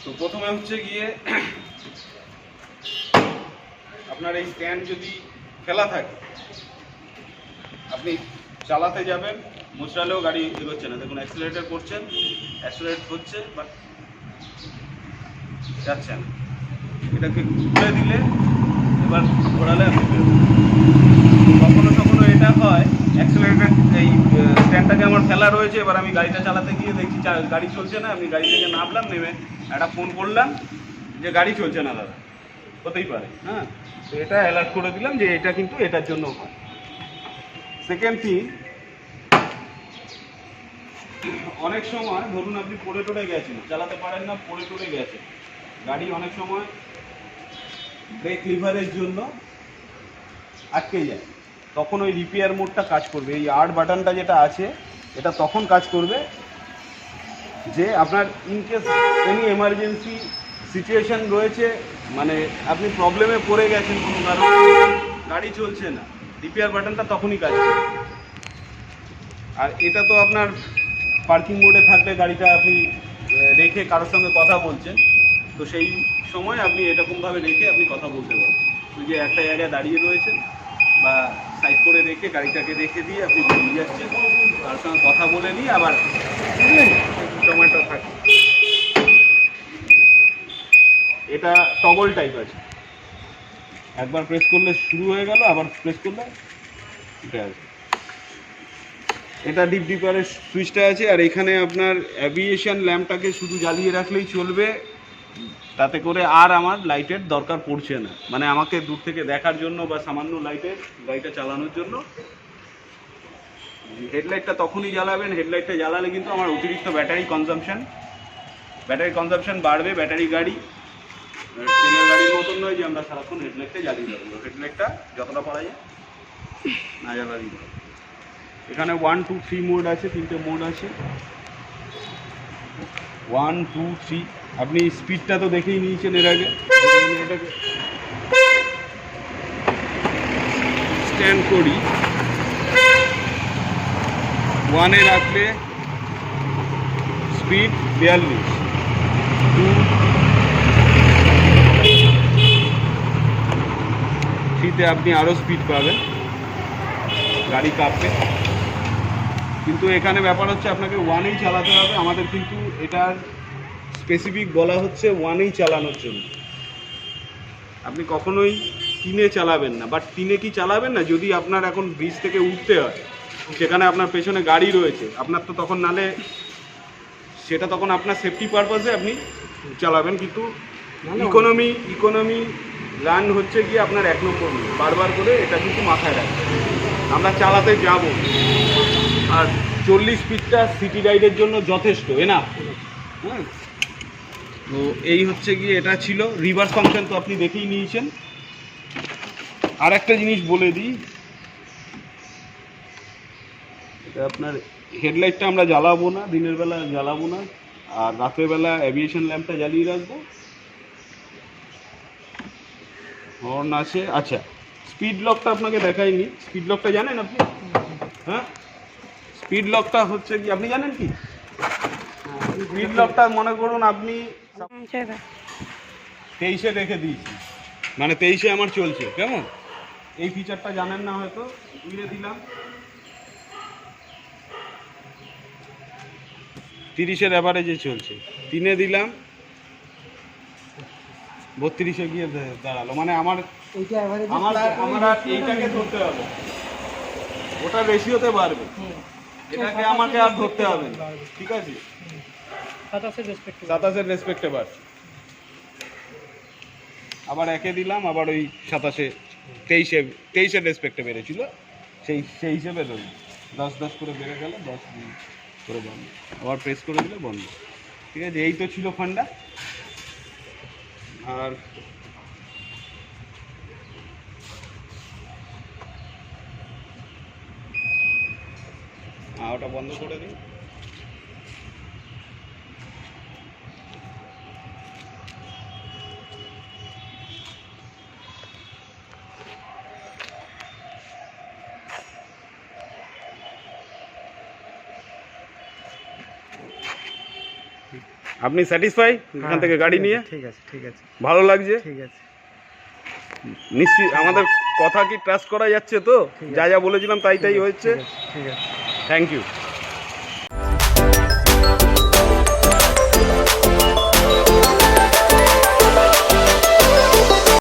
তো প্রথমে হচ্ছে গিয়ে আপনার এই স্ট্যান্ড যদি ফেলা থাকে, আপনি চালাতে যাবেন, মুচড়ালেও গাড়ি এগোচ্ছে না। দেখুন অ্যাক্সিলারেটর করছেন, অ্যাক্সিলারেট হচ্ছে বাট যাচ্ছে না। এটাকে খুলে দিলে এবার ঘোরালে আপনি কখনো কখনো এটা হয় অ্যাক্সিলারেটর এই স্ট্যান্ডটাকে আমার ফেলা রয়েছে, এবার আমি গাড়িটা চালাতে গিয়ে দেখছি গাড়ি চলছে না। আমি গাড়ি থেকে নামলাম, নেমে একটা ফোন করলাম যে গাড়ি চলছে না দাদা, হতেই পারে। হ্যাঁ, তো এটা অ্যালার্ট করে দিলাম যে এটা কিন্তু এটার জন্য হয়। সেকেন্ড থিং, অনেক সময় ধরুন আপনি পড়ে টড়ে গেছেন, চালাতে পারেন না, পড়ে টড়ে গেছেন, গাড়ি অনেক সময় ব্রেক লিভারের জন্য আটকে যায়, তখন ওই রিপেয়ার মোডটা কাজ করবে। এই আর বাটনটা যেটা আছে এটা তখন কাজ করবে যে আপনার ইনকেস এনি এমার্জেন্সি সিচুয়েশন রয়েছে, মানে আপনি প্রবলেমে পড়ে গেছেন কোনো কারণে, গাড়ি চলছে না, রিপেয়ার বাটনটা তখনই কাজ করবে। আর এটা তো আপনার পার্কিং মোডে থাকলে গাড়িটা আপনি রেখে কারোর সঙ্গে কথা বলছেন, তো সেই সময় আপনি এরকমভাবে রেখে আপনি কথা বলতে পারেন। ওই যে একটা জায়গায় দাঁড়িয়ে রয়েছেন বা সাইড করে রেখে গাড়িটাকে রেখে দিয়ে আপনি বেরিয়ে যাচ্ছেন, তার সঙ্গে কথা বলে নিয়ে আবার সময়টা থাকে। এটা টগল টাইপ আছে, একবার প্রেস করলে শুরু হয়ে গেল, আবার প্রেস করলে উঠে আসবে। এটা ডিপ ডিপারের সুইচটা আছে, আর এখানে আপনার অ্যাভিয়েশন ল্যাম্পটাকে শুধু জ্বালিয়ে রাখলেই চলবে, তাতে করে আর আমার লাইটের দরকার পড়ছে না, মানে আমাকে দূর থেকে দেখার জন্য বা সামান্য লাইটের গাড়িটা চালানোর জন্য। হেডলাইটটা তখনই জ্বালাবেন, হেডলাইটটা জ্বালালে কিন্তু আমার অতিরিক্ত ব্যাটারি কনজামশন বাড়বে। ব্যাটারি গাড়ি, তেলের গাড়ির মতন নয় যে আমরা সারাক্ষণ হেডলাইটটা জ্বালিয়ে দেবো, হেডলাইটটা যতটা পারা যায় না জ্বালালেই ভালো। এখানে 1, 2, 3 মোড আছে, 3টে মোড আছে, 1, 2, 3। আপনি স্পিডটা তো দেখেই নিয়েছেন এর আগে। এটাকে স্ট্যান্ড করি, 1-এ রাখলে স্পিড 42, 2, 3-তে আপনি আরও স্পিড পাবেন, গাড়ি কাঁপবে। কিন্তু এখানে ব্যাপার হচ্ছে আপনাকে 1-এই চালাতে হবে। আমাদের কিন্তু এটার স্পেসিফিক বলা হচ্ছে 1-এই চালানোর জন্য। আপনি কখনোই 3-এ চালাবেন না। বাট 3-এ কি চালাবেন না, যদি আপনার এখন ব্রিজ থেকে উঠতে হয়, সেখানে আপনার পেছনে গাড়ি রয়েছে, আপনার তো তখন নালে সেটা তখন আপনার সেফটি পারপাসে আপনি চালাবেন। কিন্তু ইকোনমি রান হচ্ছে গিয়ে আপনার 1 নম্বর, বারবার করে এটা কিন্তু মাথায় রাখবেন। আমরা চালাতে যাব, আর 40 স্পিডটা সিটি রাইডের জন্য যথেষ্ট, না? হ্যাঁ, তো এই হচ্ছে গিয়ে এটা ছিল রিভার্স ফাংশন, তো আপনি দেখেই নিয়েছেন। আর একটা জিনিস বলে দিই, এটা আপনার হেডলাইটটা আমরা জ্বালাবো না, দিনের বেলা জ্বালাবো না, আর রাত্রেবেলা অ্যাভিয়েশন ল্যাম্পটা জ্বালিয়ে রাখবো। হর্ন আছে। আচ্ছা, স্পিড লকটা আপনাকে দেখাইনি, স্পিড লকটা জানেন আপনি? হ্যাঁ, স্পিড লকটা হচ্ছে কি আপনি জানেন কি? স্পিড লকটা মনে করুন আপনি 23-এ রেখে দিয়েছি, মানে 23-এ আমার চলছে, কেমন? এই ফিচারটা জানেন না হয়তো, তুলে দিলাম 30-এর অ্যাভারেজে চলছে, 3-এ দিলাম 32-এ গিয়ে দাঁড়ালো, মানে আমার আর এইটাকে ধরতে হবে, ওটা রেশিওতে বাড়বে, এটাকে আমাকে আর ধরতে হবে না, ঠিক আছে? 27-এর রেসপেক্টে বাড়ছে, আবার 1-এ দিলাম, আবার ওই 27-এ 23-এর রেসপেক্টে বেড়েছিল, সেই হিসেবে রইল, 10 করে বেড়ে গেল, 10 করে বন্ধ, আবার প্রেস করে দিলে বন্ধ, ঠিক আছে? এই তো ছিল ফান্ডা। আর ওটা বন্ধ করে দিই। আপনি স্যাটিসফাই এখান থেকে গাড়ি নিয়ে? ঠিক আছে, ঠিক আছে, ভালো লাগছে? ঠিক আছে। নিশ্চয়ই আমাদের কথা কি ট্রাস্ট করা যাচ্ছে তো? যা যা বলেছিলাম তাই তাই হয়েছে। ঠিক আছে, ঠিক আছে। Thank you.